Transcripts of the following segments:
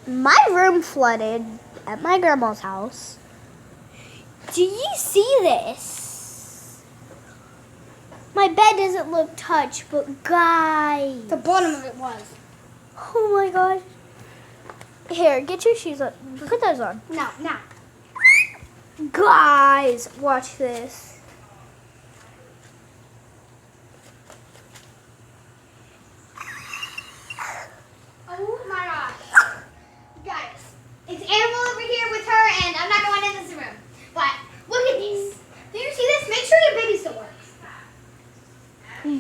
my room flooded at my grandma's house. Do you see this? My bed doesn't look touched, but guys. The bottom of it was. Oh my gosh. Here, get your shoes on. Put those on. No. Guys, watch this. Oh my gosh. Guys, it's Animal over here with her, and I'm not going in this room. But look at this. Do you see this? Make sure your baby still works.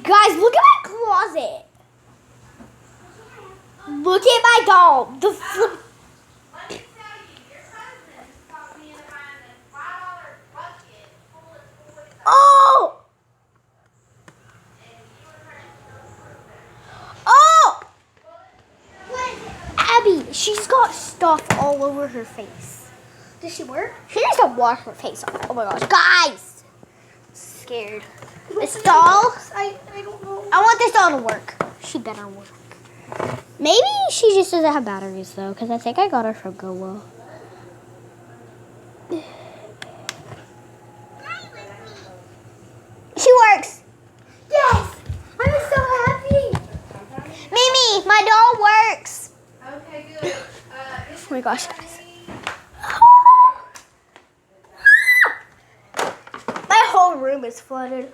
Guys, look at my closet. Look at my doll. The flip. Let me tell you, your husband caught me in behind a $5 bucket full of toys. Oh! Oh! What is it? Abby, she's got stuff all over her face. Does she work? She needs to wash her face off. Oh my gosh. Guys! Scared. This doll, I don't know. I want this doll to work. She better work. Maybe she just doesn't have batteries though, because I think I got her from GoWell. She works. Yes! I'm so happy. Mimi, my doll works. Okay, good. Oh my gosh, guys. My whole room is flooded.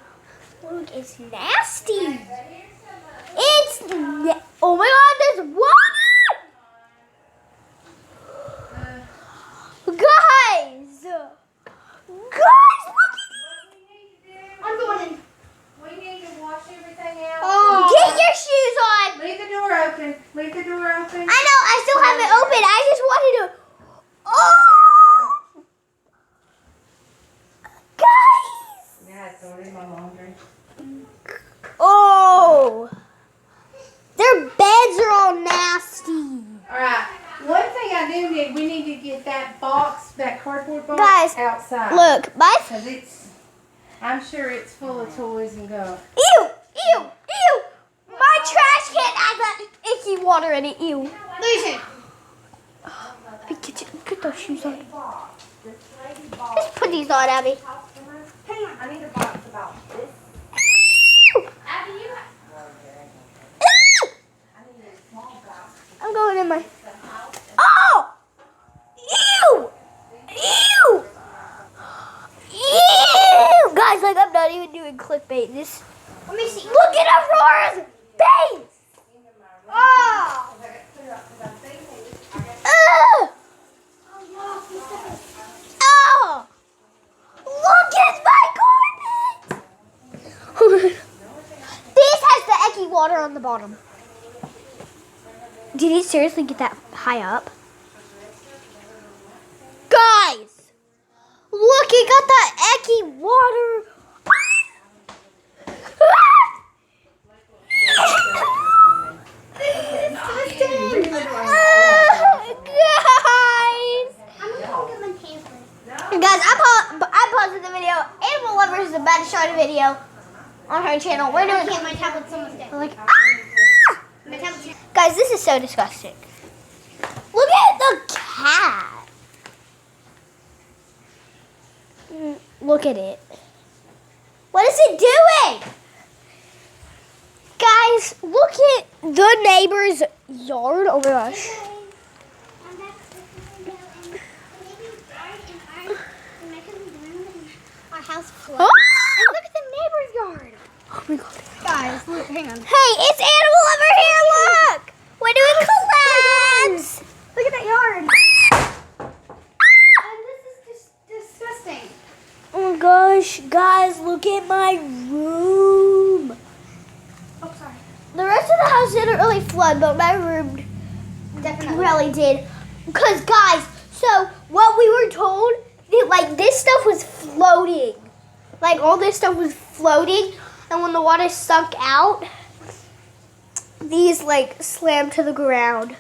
Look, it's nasty. It's oh my god, there's water! Guys! Guys, look at I'm going in. We need to wash everything out. Oh. Get your shoes on! Leave the door open. Leave the door open. I know, I still have it open. I just wanted to. Oh! Guys! Yeah, it's already my laundry. Oh! Their beds are all nasty. Alright, one thing I do need, we need to get that box, that cardboard box Guys, outside. Look, my. Because I'm sure it's full of toys and gunk. Ew! Ew! Ew! My trash can has that icky water in it. Ew. Listen. Get those shoes on. Just put these on, Abby. Hang on, I need a box about this. Abby, you have... I'm going in my. Oh! Ew! Ew! Ew! Guys, like I'm not even doing clickbait. This. Let me see. Look at Aurora's face! Oh! Ugh! Oh! Look at my carpet! This has the icky water on the bottom. Did he seriously get that high up? Guys! Look, he got that icky water. Guys! I'm gonna go get my pamphlet. Guys, I paused the video. Animal Lovers is about to start a video on her channel. We're doing Okay, my tablet's almost dead. like ah! My tablet's Guys, this is so disgusting. Look at the cat. Look at it. What is it doing? Guys, look at the neighbor's yard. Oh my gosh. I'm back with the window, and my cousin our house flooded. Oh! And look at the neighbor's yard. Oh my god. Guys, look, hang on. Hey, it's Animal over here, look! We're doing collabs! Look at that yard. And this is just disgusting. Oh my gosh, guys, look at my room. Oh, sorry. The rest of the house didn't really flood, but my room Definitely. really did. Because, guys, so what we were told, that, like, this stuff was floating. Like, all this stuff was floating, and when the water sunk out, these, like, slammed to the ground.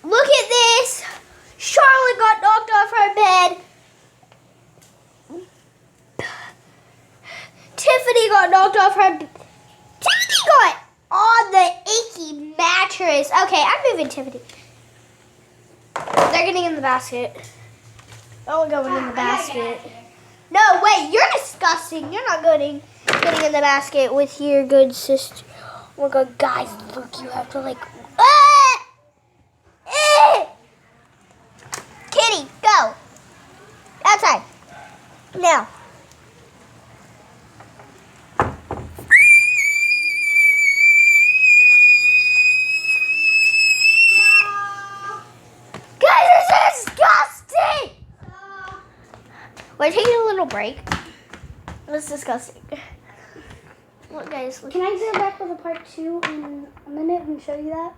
Look at this! Charlotte got knocked off her bed. Tiffany got knocked off her bed. Tiffany got on the icky mattress. Okay, I'm moving Tiffany. they're getting in the basket. Oh, we're going in the basket. No, wait, you're disgusting. You're not getting in the basket with your good sister. Oh my god, guys, look, you have to like. Ah! Eh! Kitty, go. Outside. Now. Guys, this is disgusting. We're taking a little break. It's disgusting. Look, guys. Look. Can I go back with a part 2 in a minute and show you that?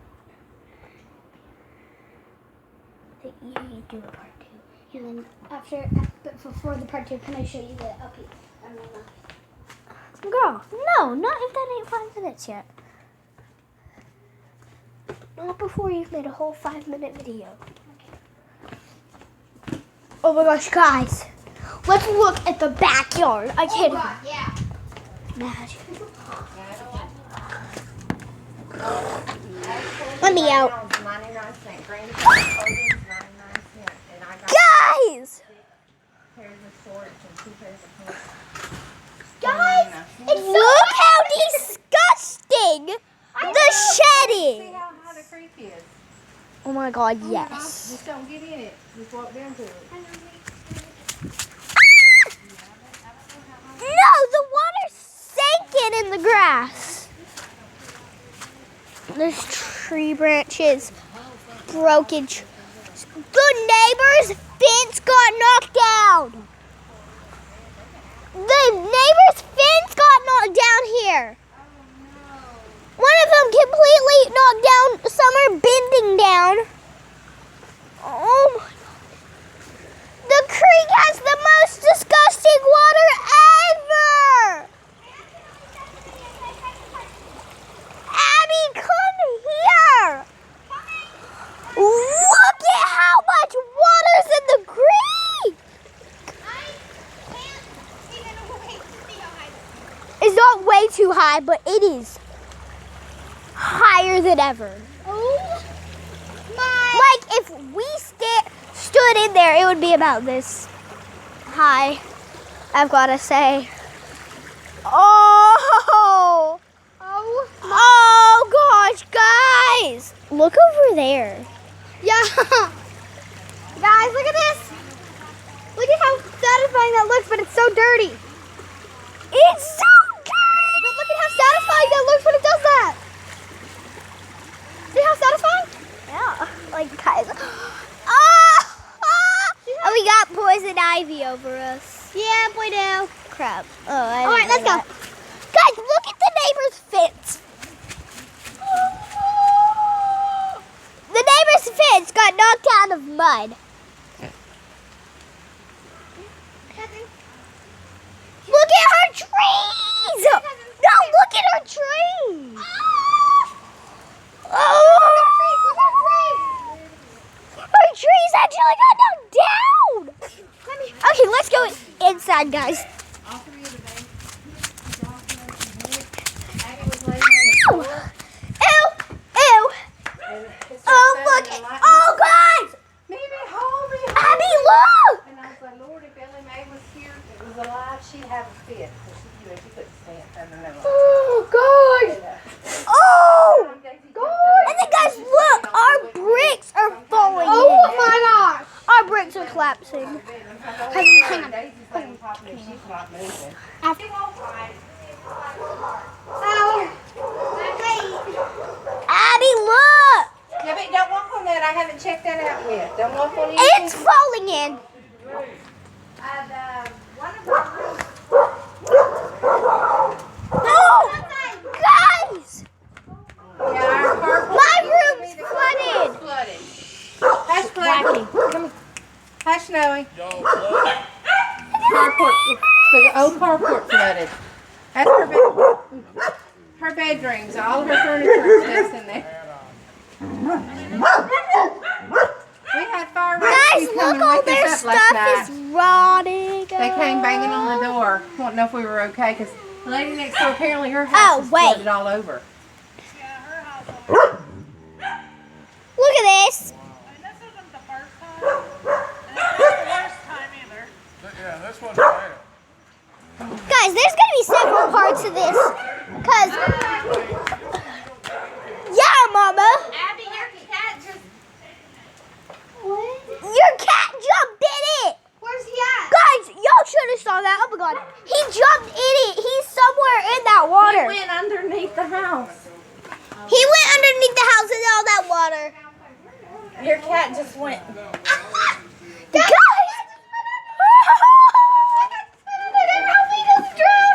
You do a part 2. And then but before the part 2, can I show you the upkeep? Girl, no, not if that ain't 5 minutes yet. Not before you've made a whole 5-minute video. Oh my gosh, guys. Let's look at the backyard. I can't Oh God, yeah. imagine. Let me out. Guys! Guys, Look how disgusting the shed See is. how high the creek is. Oh my god, Just yes. don't get in it. Just walk down to it. No, the water's sinking in the grass. There's tree branches, broken. The neighbor's fence got knocked down. The neighbor's fence got knocked down here. One of them completely knocked down. Some are bending down. Oh my god. The creek has the most disgusting water ever. Abby, come here. Look at how much water's in the creek. It's not way too high, but it is higher than ever. oh my. Like if we stood in there, it would be about this high. I've got to say. Oh, gosh, guys, look over there. Yeah. Guys, look at this. Look at how satisfying that looks, but it's so dirty. It's so dirty. But look at how satisfying that looks when it does that. See how satisfying? Yeah, like guys. And we got poison ivy over us. Yeah, boy, do. Crap. Oh, All right, let's go. Guys, look at the neighbor's fence. The neighbor's fence got knocked out of mud. Look at her trees. No, look at her trees. Oh. Her trees actually got knocked down. Okay, let's go inside, guys. All three of the babies. Abby was laying on the floor. Ew, ew. And it's Oh, so look. sad, and the light- Oh, guys. Mimi, hold me. Abby, look. And I was like, Lord, if Ellie Mae was here, if it was alive, she'd have a fit. But she, she couldn't stand. I don't know. Oh, God. Oh. And then, guys, look. Our bricks are falling Oh, in. my gosh. Our bricks are collapsing. Hang on. Daisy's laying popping and she's not moving. After. She won't fight. Oh. Abby, look. Yeah, but don't walk on that. I haven't checked that out yet. Don't walk on It's anything. falling in. And, one of our rooms. No. Guys. Yeah, our carport. My room's flooded. Flooded. Hush, Blackie. Come here. Hush, Snowy. Carport. The old carport flooded. That's her bedrooms. All of her furniture and stuff's in there. We had fire Guys, rescue come look, and all wake their us up last stuff night. is rotting. They came banging on the door, wanting to know if we were okay, because the lady next door, apparently her Oh, house is wait. flooded all over. Look at this. And this isn't the first time water. Your cat just went. Guys!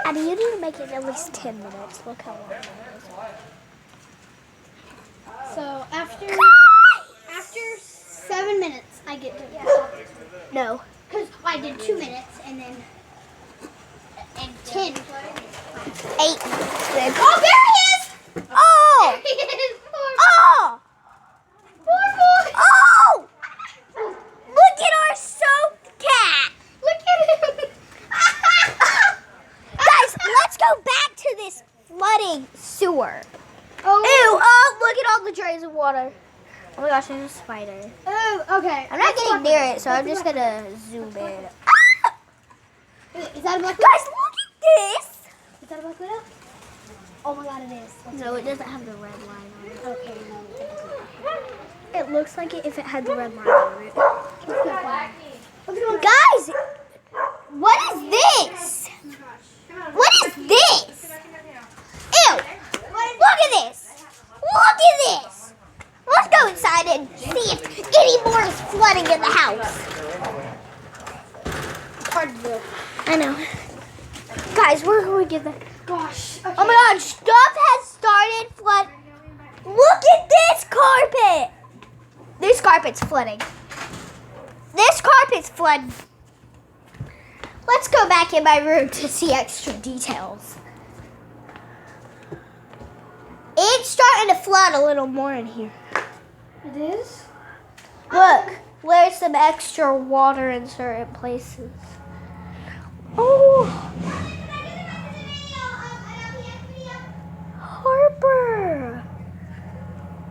Abby, you need to make it at least 10 minutes. Look how long it is. So after 7 minutes, I get to No. because I did 2 minutes and then 10. 8. Oh, there he is! Oh! There he is! Oh! Poor boy! Oh! Look at our soaked cat! Look at him! Guys, let's go back to this flooding sewer. Oh, Ew! Oh, look at all the drains of water. Oh my gosh, there's a spider. oh, okay. I'm not getting near it, so I'm just gonna zoom in. Ah! Is that a black Guys, look at this! Is that a black widow? Oh my god, it is. No, it doesn't have the red line on it. Okay, no. It looks like it if it had the red line on it. Let's go find it. Let's go. Guys, what is this? What is this? Ew! Look at this! Look at this! Let's go inside and see if any more is flooding in the house. It's hard to do. I know. Guys, we're going to get that. Gosh. Okay. Oh my god, stuff has started flood. Look at this carpet! This carpet's flooding. This carpet's flooding. Let's go back in my room to see extra details. It's starting to flood a little more in here. It is? Look, there's some extra water in certain places. Oh, Harper.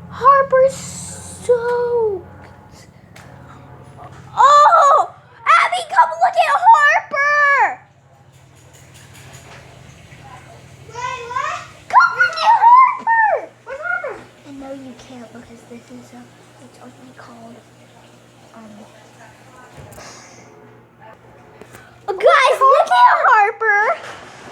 Harper's soaked. Oh, Abby, come look at Harper. Wait, what? Come look at Harper. What's Harper? And no, you can't because this is it's only called Guys, look at Harper.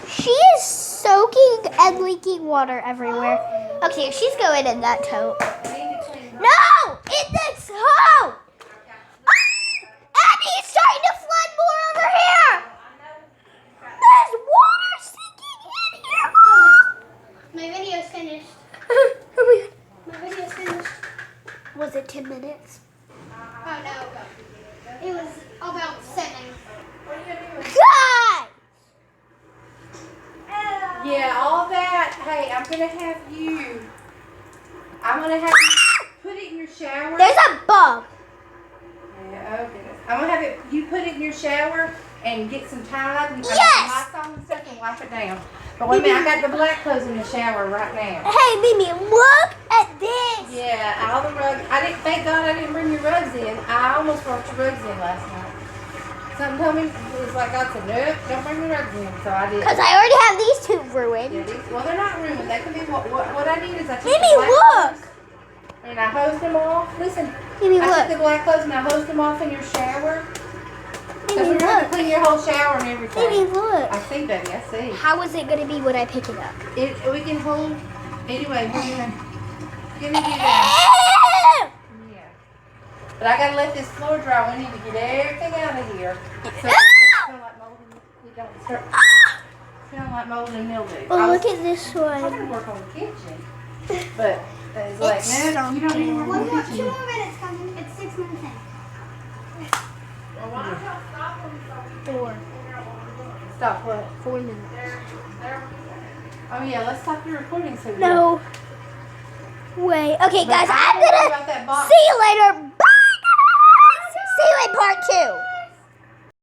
She is soaking and leaking water everywhere. Okay, she's going in that tote. No, in this tote. Abby, it's starting to flood more over here. There's water sinking in here, Mom. My video's finished. Oh my My video's finished. God. Was it 10 minutes? Oh no. It was about 7. Guys! Yeah, all that. Hey, I'm gonna have you put it in your shower. There's a bug. Yeah, oh goodness. I'm gonna have you put it in your shower and get some Tide and Yes! Lysol and stuff and wipe it down. But wait a minute, I got the black clothes in the shower right now. Hey, Mimi, look at this. Yeah, all the rugs. Thank God I didn't bring your rugs in. I almost brought your rugs in last night. Something told me, it was like God said, nope, don't bring your rugs in. So I did. Because I already have these two ruined. Well, they're not ruined. They can be what I did is I took Mimi, the black look. clothes and I hosed them off. Listen, Mimi, I took look. the black clothes and I hosed them off in your shower. Because Mimi, we're going to look. clean your whole shower and everything. Mimi, look. I see, baby, I see. How is it going to be when I pick it up? We can hold. Anyway, we're gonna do that. Yeah. But I gotta let this floor dry. We need to get everything out of here. So it doesn't smell like mold and we don't start smelling like mold and mildew. Oh, look at this I'm one. gonna work on the kitchen. But it's like, It's no, you don't need to work One on the more, 2 kitchen. more minutes coming. It's 6 minutes in. 4 Stop what? 4 minutes. Oh yeah, let's stop your recording so No. Wait. Okay, But guys, I I'm don't know going about that to box. see you later. Bye, guys. See you in part 2.